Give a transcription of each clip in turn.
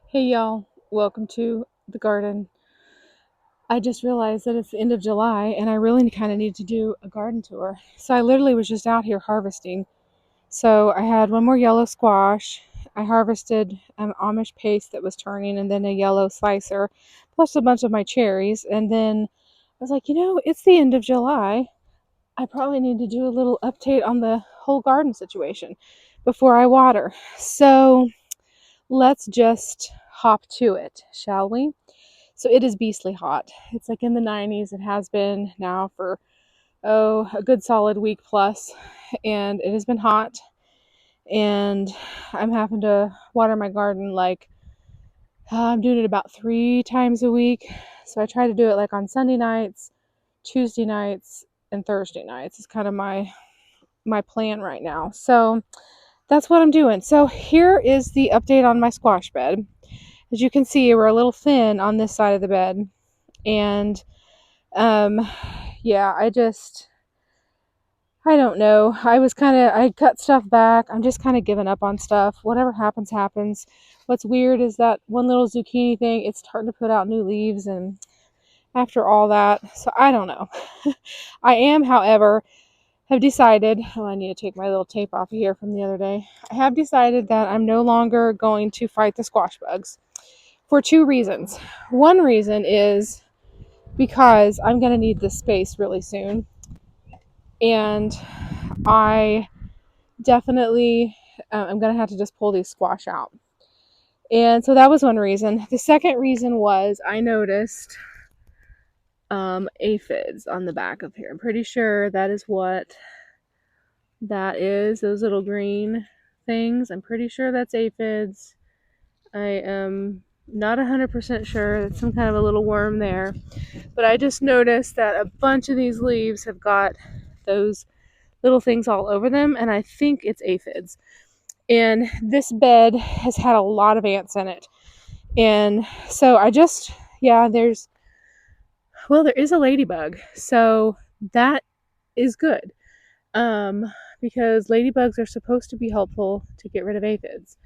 Hey y'all, welcome to the garden. I just realized that it's the end of July and I really kind of need to do a garden tour. So I literally was just out here harvesting. So I had one more yellow squash. I harvested Amish paste that was turning and then a yellow slicer, plus a bunch of my cherries. And then I was like, it's the end of July. I probably need to do a little update on the whole garden situation before I water. So let's just hop to it, shall we? So it is beastly hot. It's like in the 90s. It has been now for, a good solid week plus. And it has been hot. And I'm having to water my garden like I'm doing it about 3 times a week. So I try to do it like on Sunday nights, Tuesday nights, and Thursday nights. It's kind of my plan right now. So that's what I'm doing. So here is the update on my squash bed. As you can see, we're a little thin on this side of the bed. And um yeah, I don't know. I cut stuff back. I'm just kind of giving up on stuff. Whatever happens happens. What's weird is that one little zucchini thing, it's starting to put out new leaves, and after all that, so I don't know. I am, however, have decided, oh, I need to take my little tape off of here from the other day. I have decided that I'm no longer going to fight the squash bugs for two reasons. One reason is because I'm going to need this space really soon. And I definitely I'm going to have to just pull these squash out. And so that was one reason. The second reason was I noticed aphids on the back of here. I'm pretty sure that is what that is, those little green things. I'm pretty sure that's aphids. I am not 100% sure. It's some kind of a little worm there. But I just noticed that a bunch of these leaves have got those little things all over them, and I think it's aphids. And this bed has had a lot of ants in it. And so there is a ladybug. So that is good. Um, because ladybugs are supposed to be helpful to get rid of aphids.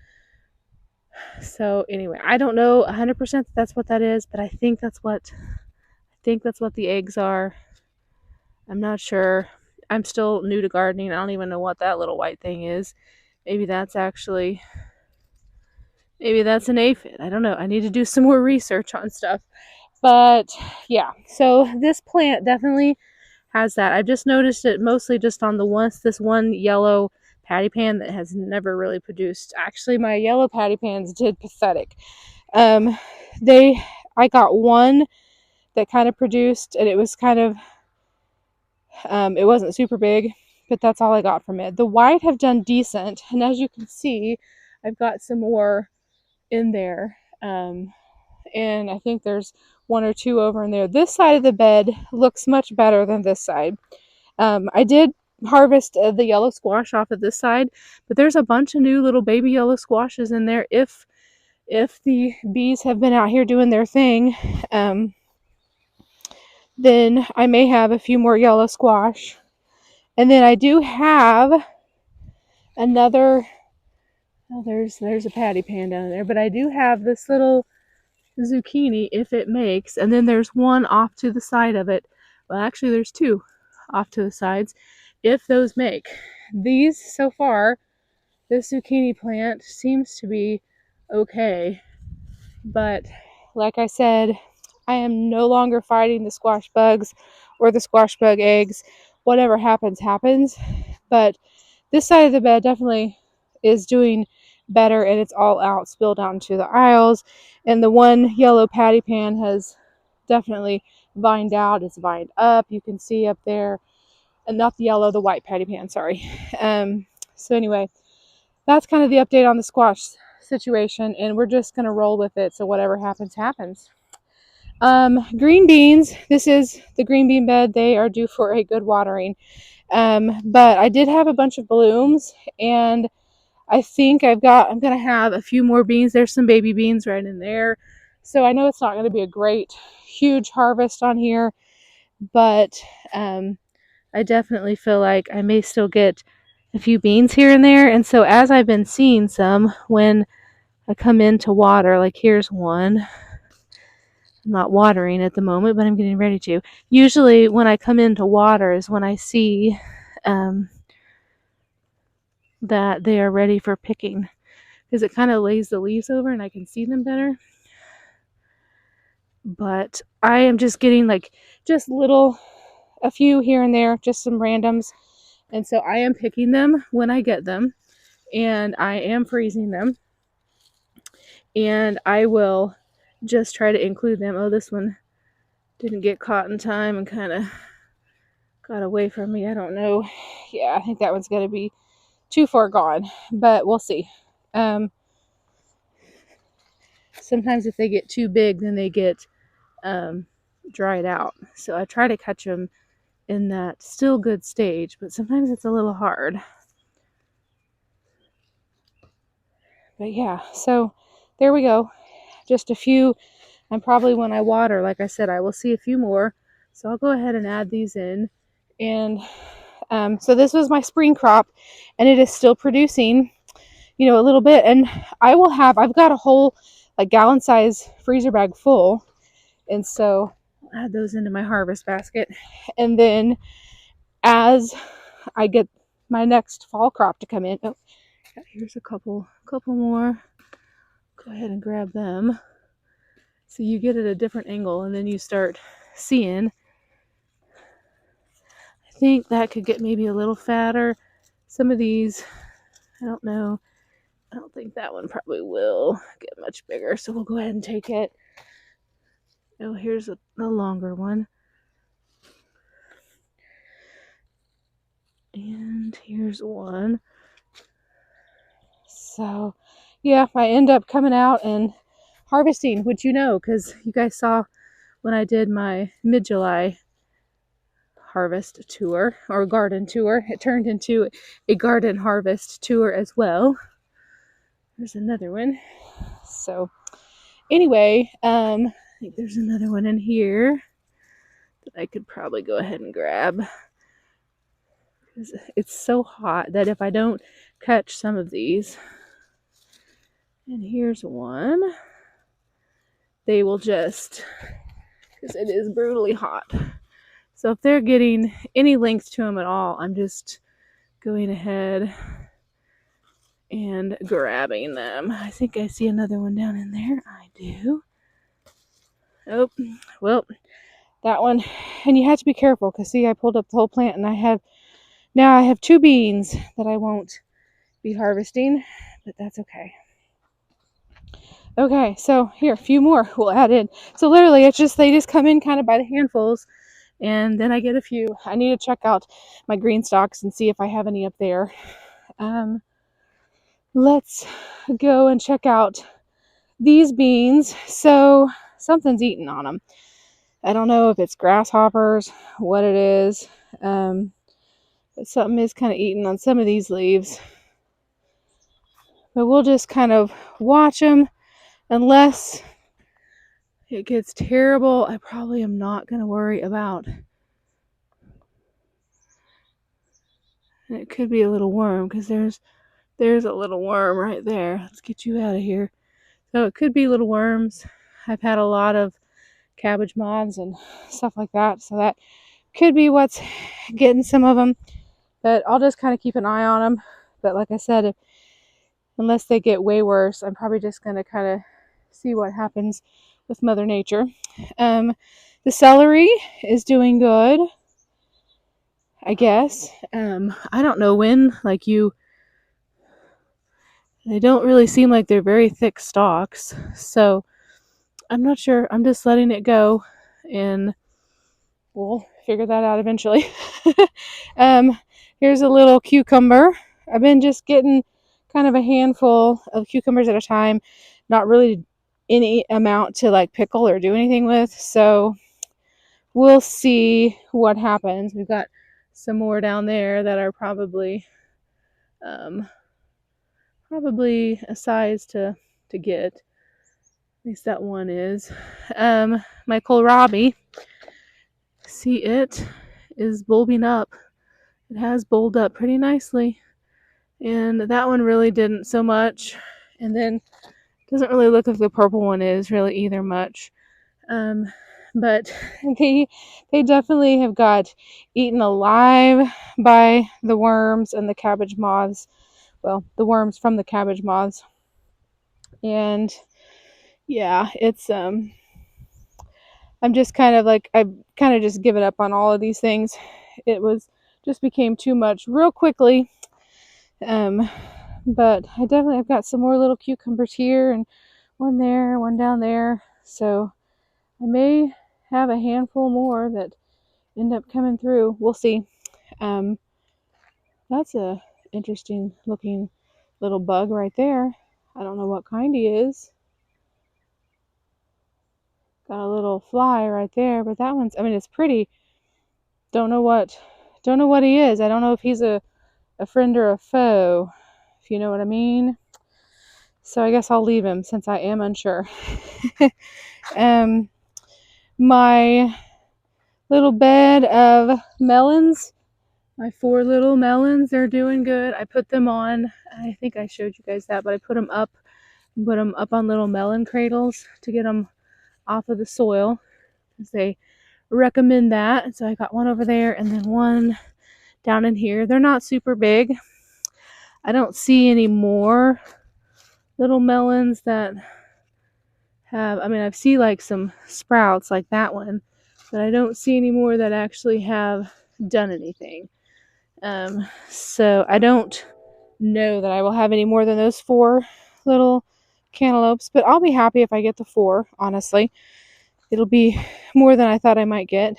So anyway, I don't know 100% that's what that is, but I think that's what the eggs are. I'm not sure. I'm still new to gardening. I don't even know what that little white thing is. Maybe that's actually Maybe that's an aphid. I don't know. I need to do some more research on stuff. But yeah, so this plant definitely has that. I've just noticed it mostly just on this one yellow patty pan that has never really produced. Actually, my yellow patty pans did pathetic. Um, they I got one that kind of produced, and it was it wasn't super big, but that's all I got from it. The white have done decent, and as you can see, I've got some more in there. And I think there's one or two over in there. This side of the bed looks much better than this side. I did harvest the yellow squash off of this side, but there's a bunch of new little baby yellow squashes in there. If the bees have been out here doing their thing, then I may have a few more yellow squash. And then I do have another. Oh, there's a patty pan down there, but I do have this little zucchini if it makes, and then there's one off to the side of it. Well, actually, there's two off to the sides if those make. These so far, this zucchini plant seems to be okay, but like I said, I am no longer fighting the squash bugs or the squash bug eggs. Whatever happens happens, but this side of the bed definitely is doing better, and it's all out, spilled out into the aisles. And the one yellow patty pan has definitely vined out. It's vined up. You can see up there, and not the yellow, the white patty pan. Sorry. So anyway, that's kind of the update on the squash situation, and we're just gonna roll with it. So whatever happens, happens. Green beans. This is the green bean bed. They are due for a good watering. But I did have a bunch of blooms, and I think I'm gonna have a few more beans. There's some baby beans right in there. So I know it's not gonna be a great, huge harvest on here, but I definitely feel like I may still get a few beans here and there. And so as I've been seeing some, when I come in to water, like here's one. I'm not watering at the moment, but I'm getting ready to. Usually when I come into water is when I see that they are ready for picking, because it kind of lays the leaves over and I can see them better. But I am just getting like just a few here and there, just some randoms. And so I am picking them when I get them, and I am freezing them, and I will just try to include them. Oh, this one didn't get caught in time and kind of got away from me. I don't know. Yeah, I think that one's going to be too far gone, but we'll see. Sometimes if they get too big, then they get dried out. So I try to catch them in that still good stage, but sometimes it's a little hard. But yeah, so there we go. Just a few. And probably when I water, like I said, I will see a few more. So I'll go ahead and add these in. And so this was my spring crop, and it is still producing, a little bit. And I've got a whole like gallon size freezer bag full. And so I'll add those into my harvest basket. And then as I get my next fall crop to come in, oh, here's a couple more. Go ahead and grab them. So you get at a different angle, and then you start seeing. I think that could get maybe a little fatter. Some of these, I don't know. I don't think that one probably will get much bigger. So we'll go ahead and take it. Oh, here's a longer one. And here's one. So, yeah, I end up coming out and harvesting, which because you guys saw when I did my mid-July harvest tour or garden tour. It turned into a garden harvest tour as well. There's another one. So anyway, I think there's another one in here that I could probably go ahead and grab. It's so hot that if I don't catch some of these, and here's one, they will just, because it is brutally hot. So if they're getting any length to them at all, I'm just going ahead and grabbing them. I think I see another one down in there. I do. Oh, well, that one. And you have to be careful because see, I pulled up the whole plant, and I have 2 beans that I won't be harvesting, but that's okay. Okay, so here, a few more we'll add in. So literally, they just come in kind of by the handfuls, and then I get a few. I need to check out my green stalks and see if I have any up there. Let's go and check out these beans. So something's eating on them. I don't know if it's grasshoppers, what it is. But something is kind of eating on some of these leaves. But we'll just kind of watch them. Unless it gets terrible, I probably am not going to worry about. And it could be a little worm, because there's a little worm right there. Let's get you out of here. So it could be little worms. I've had a lot of cabbage moths and stuff like that, so that could be what's getting some of them. But I'll just kind of keep an eye on them. But like I said, unless they get way worse, I'm probably just going to kind of see what happens with Mother Nature. The celery is doing good, I guess. I don't know when, they don't really seem like they're very thick stalks. So I'm not sure. I'm just letting it go, and we'll figure that out eventually. Here's a little cucumber. I've been just getting kind of a handful of cucumbers at a time, not really any amount to pickle or do anything with. So we'll see what happens. We've got some more down there that are probably a size to get. At least that one is. My kohlrabi, see, it is bulbing up. It has bulbed up pretty nicely. And that one really didn't so much. And then Doesn't really look like the purple one is really either much. But they definitely have got eaten alive by the worms and the cabbage moths. Well, the worms from the cabbage moths. And yeah, it's I'm just kind of like I've kind of just given up on all of these things. It was just became too much real quickly. Um, but I've got some more little cucumbers here and one there, one down there. So I may have a handful more that end up coming through. We'll see. Um, that's a interesting looking little bug right there. I don't know what kind he is. Got a little fly right there, but that one's, I mean, it's pretty. Don't know what he is. I don't know if he's a friend or a foe, if you know what I mean. So I guess I'll leave him since I am unsure. My little bed of melons, my 4 little melons, they're doing good. I put them on, I think I showed you guys that, but I put them up on little melon cradles to get them off of the soil, because they recommend that. So I got one over there and then one down in here. They're not super big. I don't see any more little melons that have, I mean, I see like some sprouts like that one, but I don't see any more that actually have done anything. So I don't know that I will have any more than those 4 little cantaloupes, but I'll be happy if I get the 4, honestly. It'll be more than I thought I might get.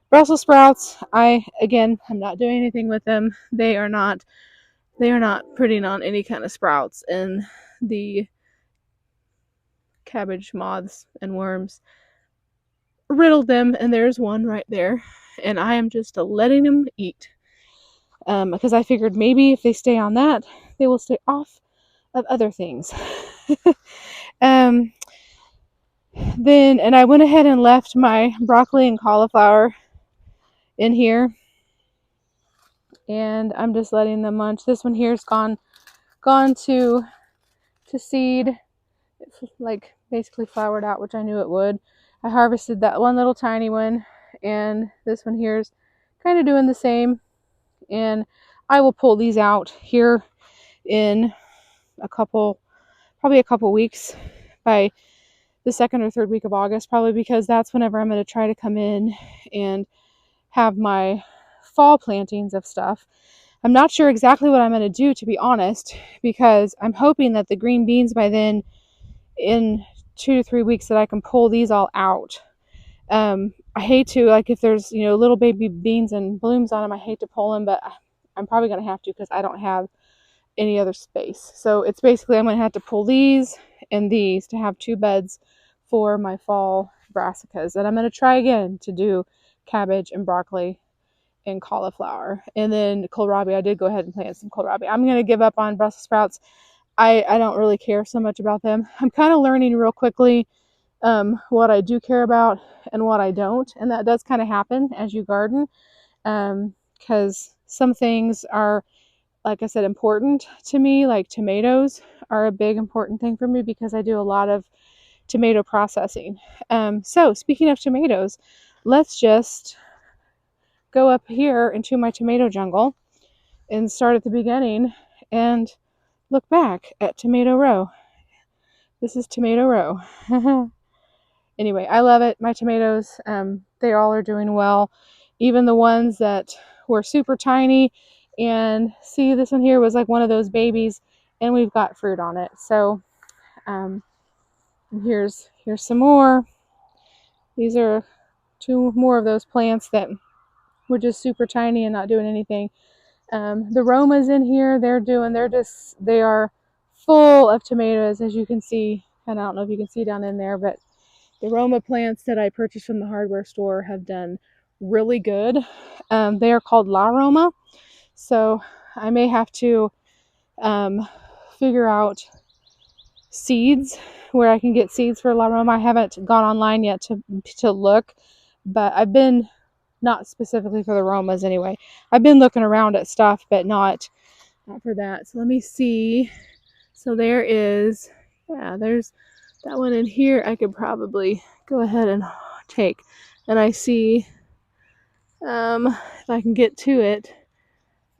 Brussels sprouts, I'm not doing anything with them. They are not putting on any kind of sprouts, and the cabbage moths and worms riddled them, and there's one right there, and I am just letting them eat. Because I figured maybe if they stay on that, they will stay off of other things. Then, and I went ahead and left my broccoli and cauliflower in here, and I'm just letting them munch. This one here's gone to seed. It's like basically flowered out, which I knew it would. I harvested that one little tiny one, and this one here's kind of doing the same. And I will pull these out here in probably a couple weeks, by the 2nd or 3rd week of August, probably, because that's whenever I'm going to try to come in and have my fall plantings of stuff. I'm not sure exactly what I'm going to do, to be honest, because I'm hoping that the green beans by then, in 2 to 3 weeks, that I can pull these all out. I hate to, like, if there's, little baby beans and blooms on them, I hate to pull them, but I'm probably going to have to, because I don't have any other space. So it's basically, I'm going to have to pull these and these to have 2 beds for my fall brassicas. And I'm going to try again to do cabbage and broccoli and cauliflower. And then kohlrabi, I did go ahead and plant some kohlrabi. I'm going to give up on Brussels sprouts. I don't really care so much about them. I'm kind of learning real quickly what I do care about and what I don't. And that does kind of happen as you garden, because some things are, like I said, important to me. Like tomatoes are a big important thing for me, because I do a lot of tomato processing. So speaking of tomatoes, let's just go up here into my tomato jungle and start at the beginning and look back at Tomato Row. This is Tomato Row. Anyway, I love it. My tomatoes, they all are doing well. Even the ones that were super tiny. And see, this one here was like one of those babies, and we've got fruit on it. So here's some more. These are 2 more of those plants that were just super tiny and not doing anything. The Romas in here, they are full of tomatoes, as you can see. And I don't know if you can see down in there, but the Roma plants that I purchased from the hardware store have done really good. They are called La Roma. So I may have to figure out seeds, where I can get seeds for La Roma. I haven't gone online yet to look, but I've been, not specifically for the Romas anyway. I've been looking around at stuff, but not for that. So let me see. So there is, Yeah, there's that one in here I could probably go ahead and take. And I see, if I can get to it,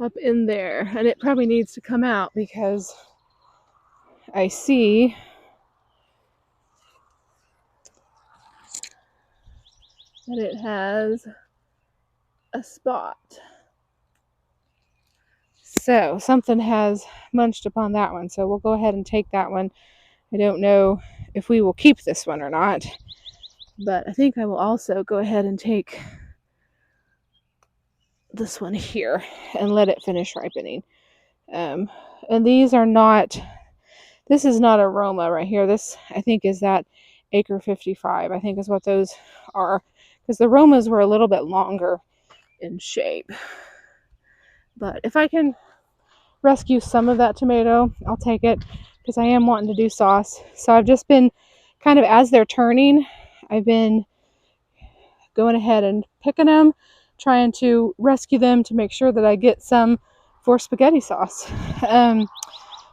up in there. And it probably needs to come out because I see that it has a spot. So something has munched upon that one. So we'll go ahead and take that one. I don't know if we will keep this one or not, but I think I will also go ahead and take this one here and let it finish ripening. And these are not, this is not a Roma right here. This, I think, is that Acre 55, I think is what those are. Because the Romas were a little bit longer in shape. But if I can rescue some of that tomato, I'll take it because I am wanting to do sauce. So I've just been kind of, as they're turning, I've been going ahead and picking them, trying to rescue them to make sure that I get some for spaghetti sauce.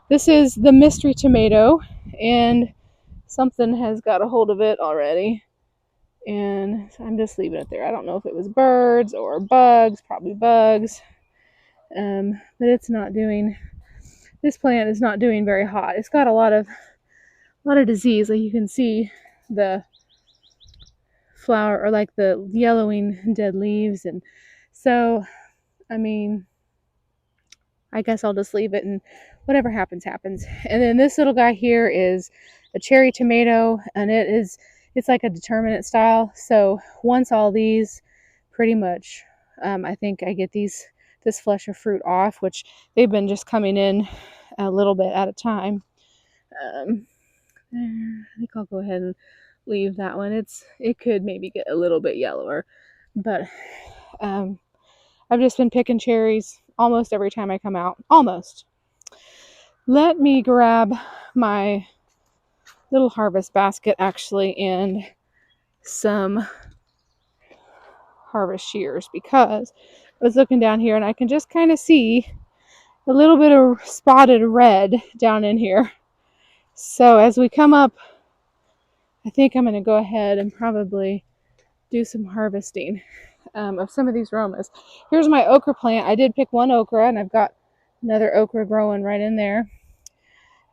This is the mystery tomato, and something has got a hold of it already. And I'm just leaving it there. I don't know if it was birds or bugs, probably bugs. But it's not doing, this plant is not doing very hot. It's got a lot of disease. Like you can see the flower, or like the yellowing dead leaves. And so, I mean, I guess I'll just leave it and whatever happens, happens. And then this little guy here is a cherry tomato, and it's like a determinate style. So once all these pretty much, I think I get this flesh of fruit off, which they've been just coming in a little bit at a time. I think I'll go ahead and leave that one. It could maybe get a little bit yellower, but I've just been picking cherries almost every time I come out. Almost. Let me grab my little harvest basket actually and some harvest shears, because I was looking down here and I can just kind of see a little bit of spotted red down in here. So as we come up, I think I'm going to go ahead and probably do some harvesting of some of these Romas. Here's my okra plant. I did pick one okra, and I've got another okra growing right in there.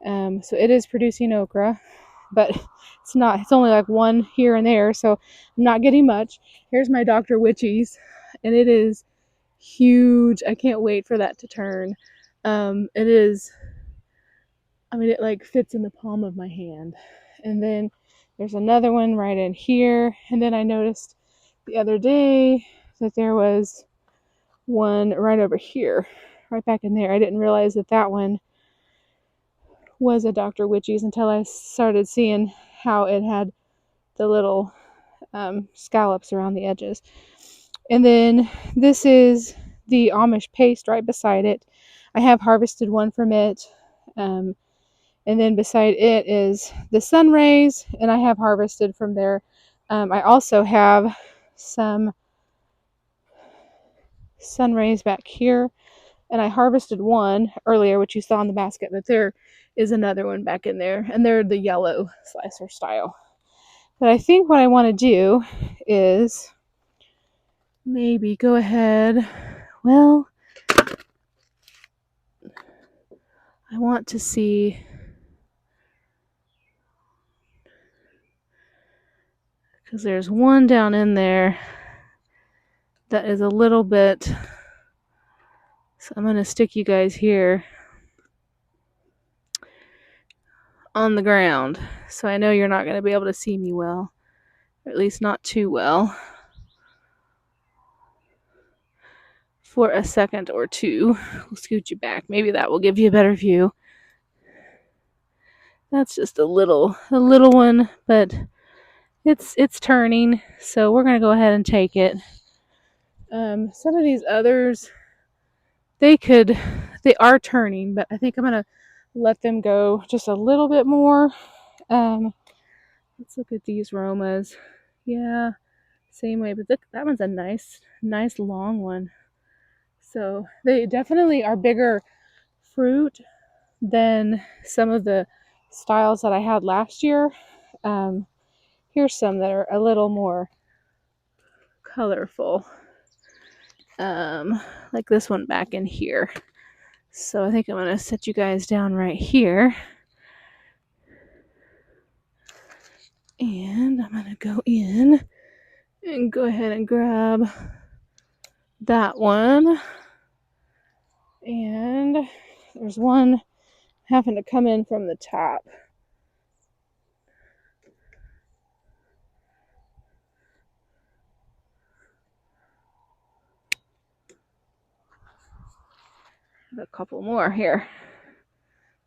So it is producing okra, but it's only like one here and there, so I'm not getting much. Here's my Dr. Witchies, and it is huge. I can't wait for that to turn. It is, I mean, it like fits in the palm of my hand. And then there's another one right in here. And then I noticed the other day that there was one right over here, right back in there. I didn't realize that one was a Dr. Witchies until I started seeing how it had the little scallops around the edges. And then this is the Amish paste right beside it. I have harvested one from it. And then beside it is the sun rays, and I have harvested from there. I also have some sun rays back here, and I harvested one earlier, which you saw in the basket, but there is another one back in there, and they're the yellow slicer style. But I think what I want to do is maybe go ahead, well, I want to see, because there's one down in there that is a little bit, so I'm going to stick you guys here on the ground, so I know you're not going to be able to see me well, or at least not too well, for a second or two. We'll scoot you back. Maybe that will give you a better view. That's just a little one, but it's turning, so we're going to go ahead and take it. Some of these others, they are turning, but I think I'm going to let them go just a little bit more. Let's look at these Romas. Yeah, same way, but that one's a nice long one. So they definitely are bigger fruit than some of the styles that I had last year. Here's some that are a little more colorful, like this one back in here. So I think I'm going to set you guys down right here. And I'm going to go in and go ahead and grab that one. And there's one having to come in from the top. A couple more here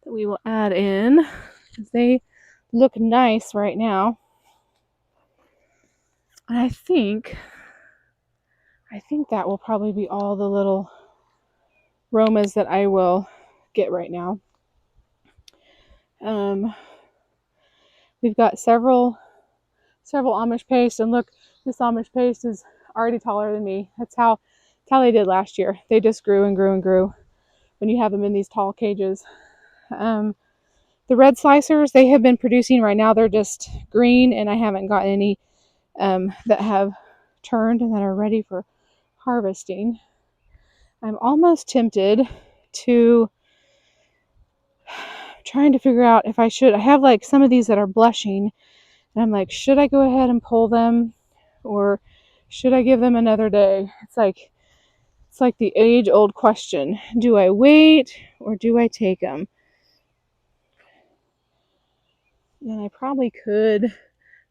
that we will add in because they look nice right now. And I think that will probably be all the little Romas that I will get right now. We've got several Amish paste, and look, this Amish paste is already taller than me. That's how they did last year. They just grew and grew and grew when you have them in these tall cages. The red slicers, they have been producing right now. They're just green, and I haven't gotten any that have turned and that are ready for harvesting. I'm almost tempted to trying to figure out if I should. I have like some of these that are blushing, and I'm like, should I go ahead and pull them, or should I give them another day? It's like the age-old question: do I wait or do I take them? And I probably could.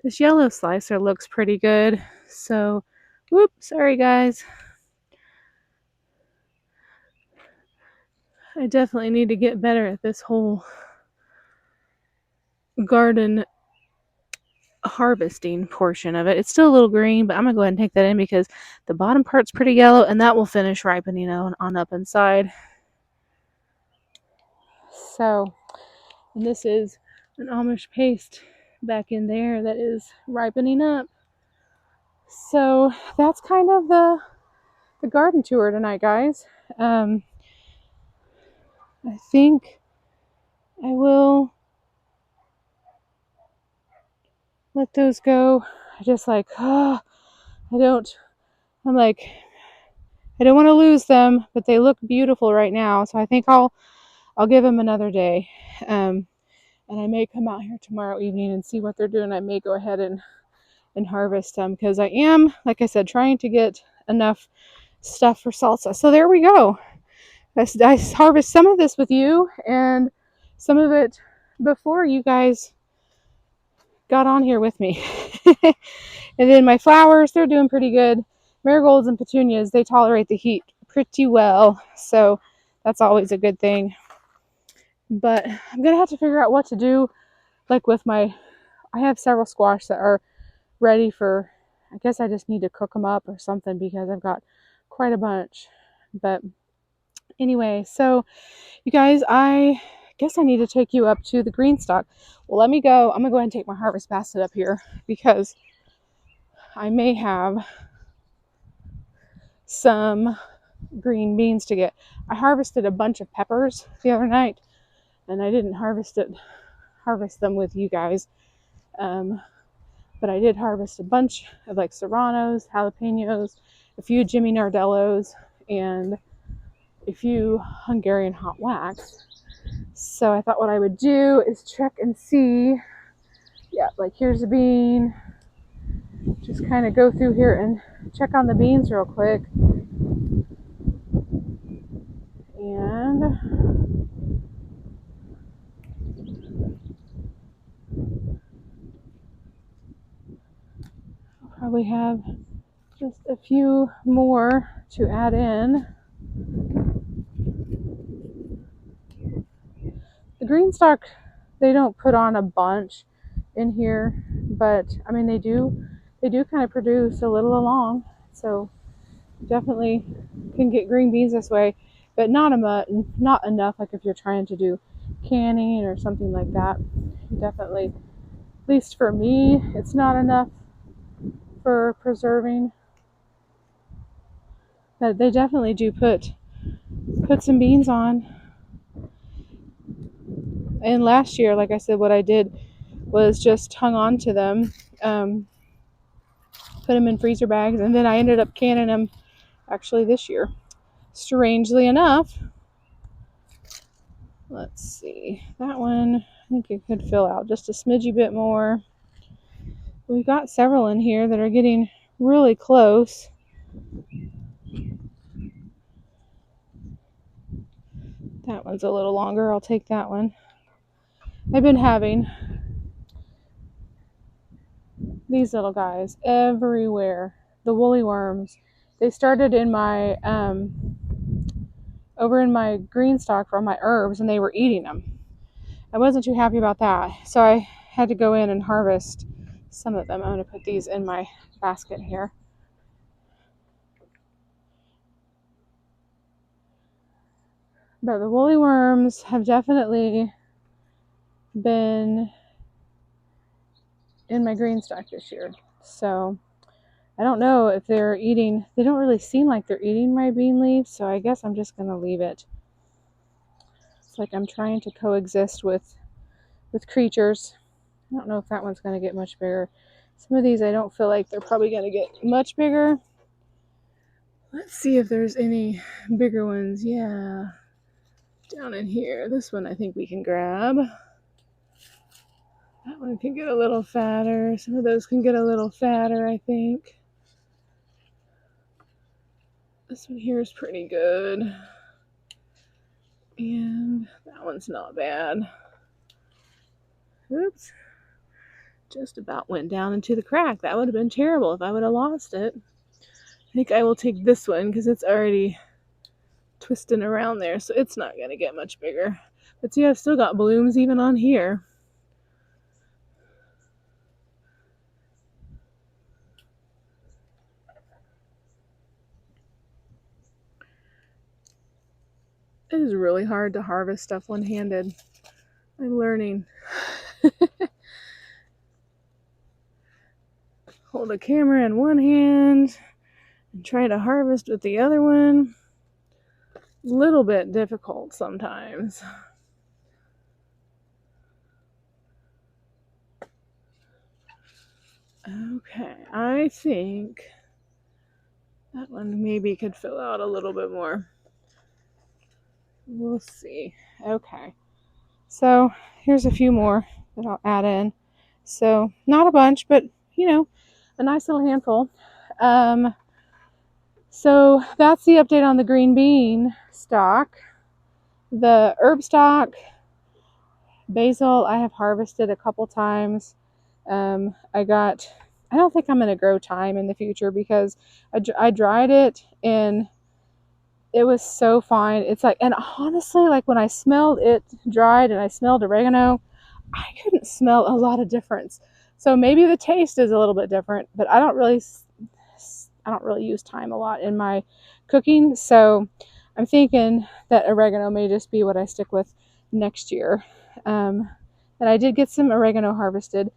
This yellow slicer looks pretty good. So, whoops, sorry guys. I definitely need to get better at this whole garden harvesting portion of it. It's still a little green, but I'm going to go ahead and take that in because the bottom part's pretty yellow, and that will finish ripening on up inside. So, and this is an Amish paste back in there that is ripening up. So that's kind of the garden tour tonight, guys. I think I will let those go. I just like, I don't want to lose them, but they look beautiful right now. So I think I'll give them another day. And I may come out here tomorrow evening and see what they're doing. I may go ahead and harvest them because I am, like I said, trying to get enough stuff for salsa. So there we go. I harvest some of this with you and some of it before you guys got on here with me. And then my flowers, they're doing pretty good. Marigolds and petunias, they tolerate the heat pretty well. So that's always a good thing. But I'm going to have to figure out what to do. Like with I have several squash that are ready for, I guess I just need to cook them up or something because I've got quite a bunch. But anyway, so you guys, I guess I need to take you up to the green stock. Well, let me go. I'm going to go ahead and take my harvest basket up here because I may have some green beans to get. I harvested a bunch of peppers the other night, and I didn't harvest them with you guys. But I did harvest a bunch of like serranos, jalapenos, a few Jimmy Nardellos, and a few Hungarian hot wax. So I thought what I would do is check and see. Yeah, like here's a bean. Just kind of go through here and check on the beans real quick. And I'll probably have just a few more to add in. The green stock, they don't put on a bunch in here, but I mean they do kind of produce a little along, so definitely can get green beans this way, but not enough. Like if you're trying to do canning or something like that, definitely, at least for me, it's not enough for preserving. But they definitely do put some beans on. And last year, like I said, what I did was just hung on to them, put them in freezer bags, and then I ended up canning them actually this year. Strangely enough, let's see, that one, I think it could fill out just a smidgy bit more. We've got several in here that are getting really close. That one's a little longer. I'll take that one. I've been having these little guys everywhere. The woolly worms. They started in my over in my green stock from my herbs, and they were eating them. I wasn't too happy about that, so I had to go in and harvest some of them. I'm going to put these in my basket here. But the woolly worms have definitely been in my green stock this year. So I don't know if they're eating. They don't really seem like they're eating my bean leaves, so I guess I'm just going to leave it. It's like I'm trying to coexist with creatures. I don't know if that one's going to get much bigger. Some of these I don't feel like they're probably going to get much bigger. Let's see if there's any bigger ones. Yeah, down in here. This one I think we can grab. That one can get a little fatter. Some of those can get a little fatter, I think. This one here is pretty good. And that one's not bad. Oops. Just about went down into the crack. That would have been terrible if I would have lost it. I think I will take this one because it's already twisting around there, so it's not going to get much bigger. But see, I've still got blooms even on here. It is really hard to harvest stuff one-handed. I'm learning. Hold a camera in one hand and try to harvest with the other one. A little bit difficult sometimes. Okay, I think that one maybe could fill out a little bit more. We'll see. Okay, so here's a few more that I'll add in. So not a bunch, but a nice little handful. So that's the update on the green bean stock. The herb stock, basil, I have harvested a couple times. I don't think I'm going to grow thyme in the future because I dried it and it was so fine. It's like, and honestly, like when I smelled it dried and I smelled oregano, I couldn't smell a lot of difference. So maybe the taste is a little bit different, but I don't really use thyme a lot in my cooking. So I'm thinking that oregano may just be what I stick with next year. And I did get some oregano harvested.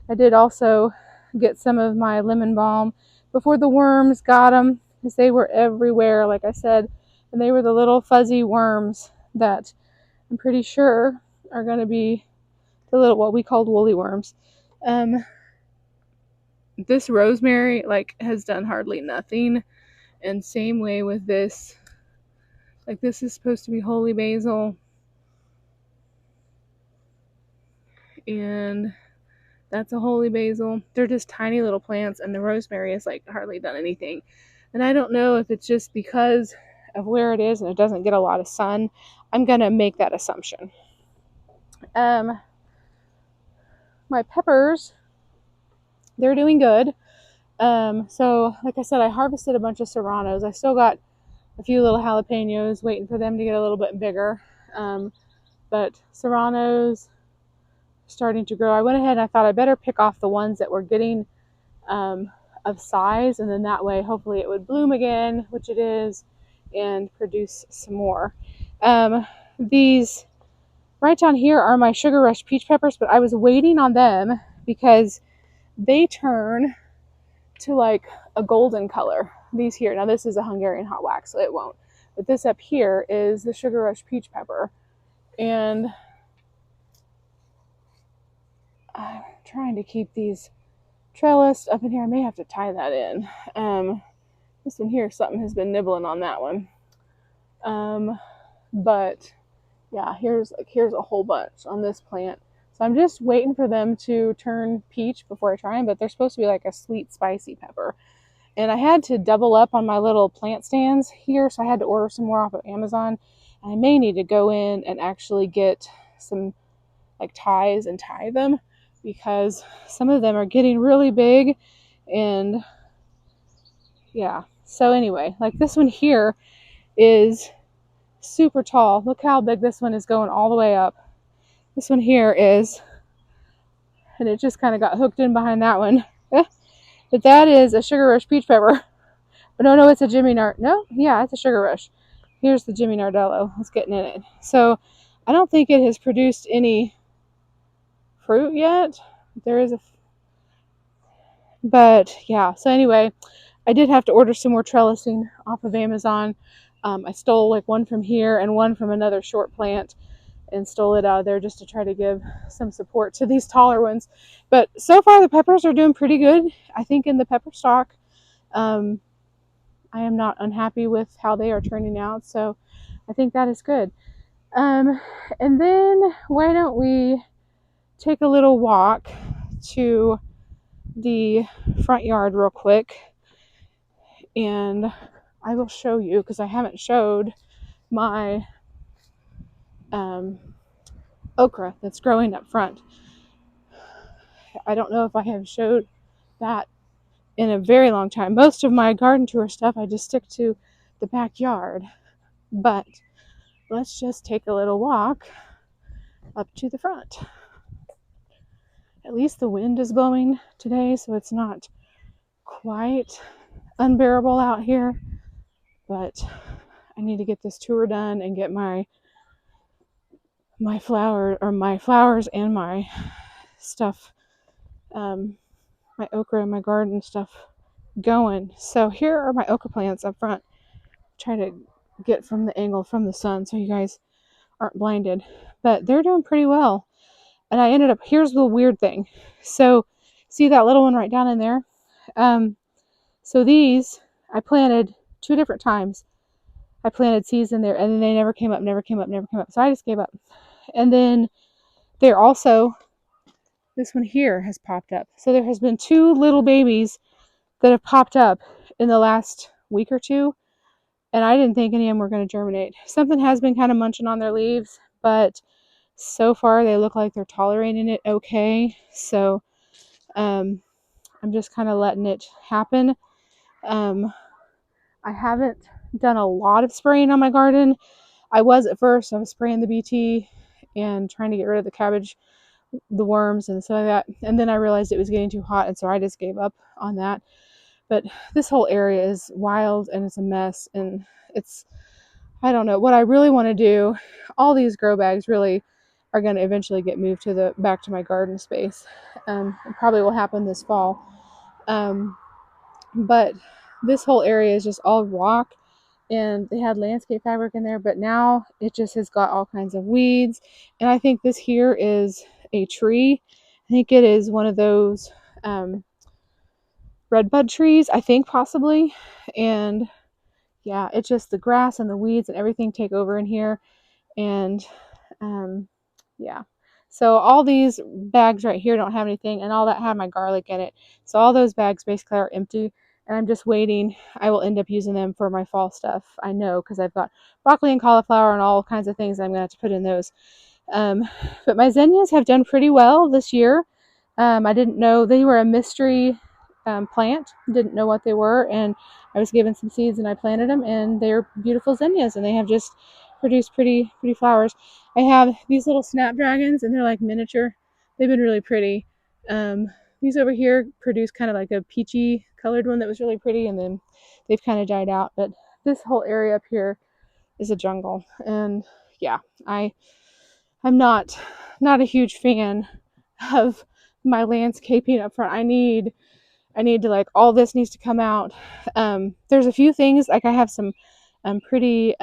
I did also get some of my lemon balm before the worms got them, because they were everywhere, like I said, and they were the little fuzzy worms that I'm pretty sure are going to be the little, what we called woolly worms. This rosemary has done hardly nothing, and same way with this. Like, this is supposed to be holy basil, and that's a holy basil. They're just tiny little plants, and the rosemary has hardly done anything. And I don't know if it's just because of where it is and it doesn't get a lot of sun. I'm gonna make that assumption. My peppers, they're doing good. So like I said, I harvested a bunch of serranos. I still got a few little jalapenos waiting for them to get a little bit bigger. But serranos starting to grow. I went ahead and I thought I better pick off the ones that were getting of size, and then that way hopefully it would bloom again, which it is, and produce some more. These right down here are my Sugar Rush peach peppers, but I was waiting on them because they turn to a golden color. These here, now this is a Hungarian hot wax, so it won't, but this up here is the Sugar Rush peach pepper, and I'm trying to keep these trellised up in here. I may have to tie that in. This one here, something has been nibbling on that one. But yeah, here's a whole bunch on this plant. So I'm just waiting for them to turn peach before I try them, but they're supposed to be like a sweet, spicy pepper. And I had to double up on my little plant stands here, so I had to order some more off of Amazon. And I may need to go in and actually get some like ties and tie them, because some of them are getting really big. And yeah, so anyway, like this one here is super tall. Look how big this one is going all the way up. This one here is, and it just kind of got hooked in behind that one. But that is a Sugar Rush peach pepper. But no, it's a Jimmy Nard. No, yeah, it's a Sugar Rush. Here's the Jimmy Nardello. It's getting in it. So I don't think it has produced any fruit yet. There is but yeah. So anyway, I did have to order some more trellising off of Amazon. I stole like one from here and one from another short plant, and stole it out of there just to try to give some support to these taller ones. But so far the peppers are doing pretty good. I think in the pepper stock, I am not unhappy with how they are turning out. So I think that is good. And then why don't we take a little walk to the front yard real quick, and I will show you, because I haven't showed my okra that's growing up front. I don't know if I have showed that in a very long time. Most of my garden tour stuff I just stick to the backyard, but let's just take a little walk up to the front. At least the wind is blowing today, so it's not quite unbearable out here. But I need to get this tour done and get my flowers and my stuff, my okra and my garden stuff going. So here are my okra plants up front. Try to get from the angle from the sun so you guys aren't blinded. But they're doing pretty well. And I ended up, here's the weird thing. So see that little one right down in there? So these I planted 2 different times. I planted seeds in there, and then they never came up. So I just gave up. And then they're also, this one here has popped up. So there has been 2 little babies that have popped up in the last week or 2, and I didn't think any of them were going to germinate. Something has been kind of munching on their leaves, but so far they look like they're tolerating it okay. So I'm just kind of letting it happen. I haven't done a lot of spraying on my garden. I was at first. I was spraying the BT and trying to get rid of the cabbage, the worms and stuff like that. And then I realized it was getting too hot, and so I just gave up on that. But this whole area is wild and it's a mess, and it's, I don't know what I really want to do. All these grow bags really are going to eventually get moved to back to my garden space. It probably will happen this fall. But this whole area is just all rock, and they had landscape fabric in there, but now it just has got all kinds of weeds. And I think this here is a tree. I think it is one of those redbud trees, I think, possibly. And yeah, it's just the grass and the weeds and everything take over in here. And yeah, so all these bags right here don't have anything, and all that had my garlic in it. So all those bags basically are empty, and I'm just waiting. I will end up using them for my fall stuff, I know, because I've got broccoli and cauliflower and all kinds of things I'm going to have to put in those. But my zinnias have done pretty well this year. I didn't know they were a mystery plant, didn't know what they were, and I was given some seeds and I planted them, and they're beautiful zinnias, and they have just produced pretty flowers. I have these little snapdragons, and they're like miniature. They've been really pretty. These over here produced kind of like a peachy colored one that was really pretty, and then they've kind of died out. But this whole area up here is a jungle, and yeah, I'm not a huge fan of my landscaping up front. I need to, like, all this needs to come out. There's a few things, like I have some pretty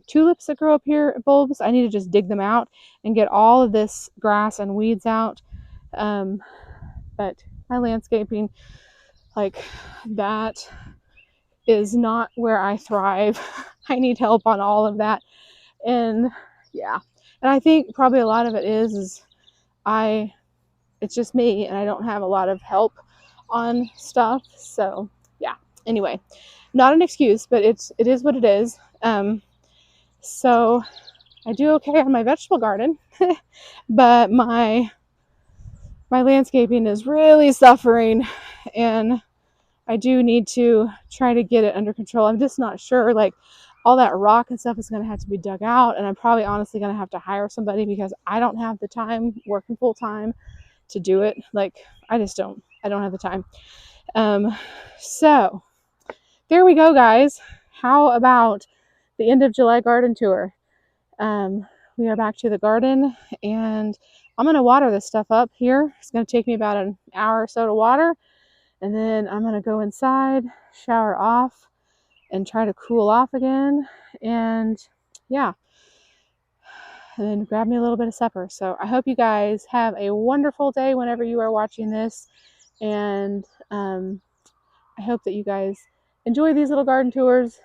tulips that grow up here, bulbs. I need to just dig them out and get all of this grass and weeds out. But my landscaping, like, that is not where I thrive. I need help on all of that. And yeah. And I think probably a lot of it is it's just me and I don't have a lot of help on stuff. So yeah. Anyway, not an excuse, but it is what it is. So I do okay on my vegetable garden, but my landscaping is really suffering, and I do need to try to get it under control. I'm just not sure, like, all that rock and stuff is going to have to be dug out, and I'm probably honestly going to have to hire somebody because I don't have the time working full time to do it. Like, I don't have the time. So there we go, guys. How about the end of July garden tour? We are back to the garden, and I'm going to water this stuff up here. It's going to take me about an hour or so to water, and then I'm going to go inside, shower off, and try to cool off again. And yeah, and then grab me a little bit of supper. So I hope you guys have a wonderful day whenever you are watching this. And I hope that you guys enjoy these little garden tours.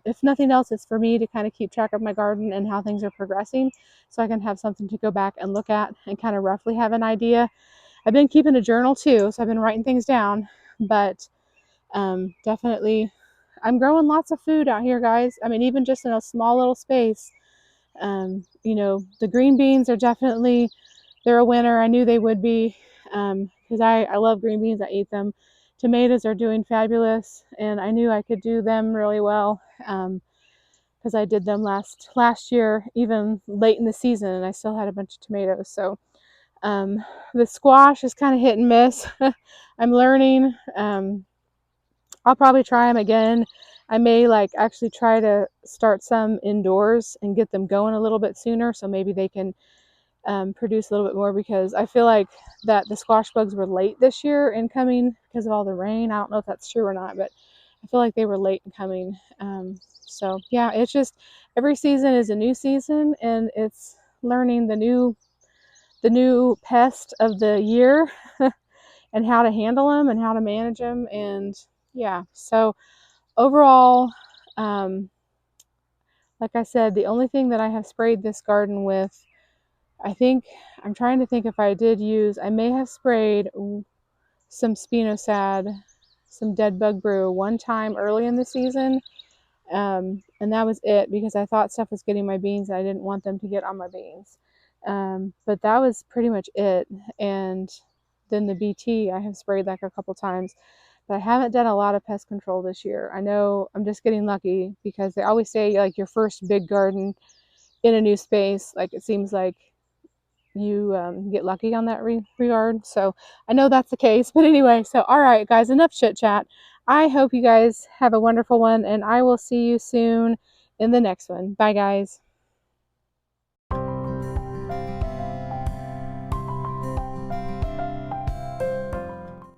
If nothing else, it's for me to kind of keep track of my garden and how things are progressing, so I can have something to go back and look at and kind of roughly have an idea. I've been keeping a journal too, so I've been writing things down, but definitely I'm growing lots of food out here, guys. I mean, even just in a small little space. The green beans are definitely, they're a winner. I knew they would be, because I love green beans. I eat them. Tomatoes are doing fabulous, and I knew I could do them really well, because I did them last year, even late in the season, and I still had a bunch of tomatoes. So the squash is kind of hit and miss. I'm learning. I'll probably try them again. I may actually try to start some indoors and get them going a little bit sooner, so maybe they can produce a little bit more, because I feel like that the squash bugs were late this year in coming because of all the rain. I don't know if that's true or not, but I feel like they were late in coming. So yeah, it's just every season is a new season, and it's learning the new pest of the year and how to handle them and how to manage them. And yeah, so overall, like I said, the only thing that I have sprayed this garden with, I think, I'm trying to think if I did use, I may have sprayed some spinosad, some dead bug brew one time early in the season. And that was it, because I thought stuff was getting my beans and I didn't want them to get on my beans. But that was pretty much it. And then the BT I have sprayed like a couple times, but I haven't done a lot of pest control this year. I know I'm just getting lucky, because they always say, like, your first big garden in a new space, like, it seems like you get lucky on that regard. So I know that's the case. But anyway, so all right, guys, enough chit chat. I hope you guys have a wonderful one, and I will see you soon in the next one. Bye, guys.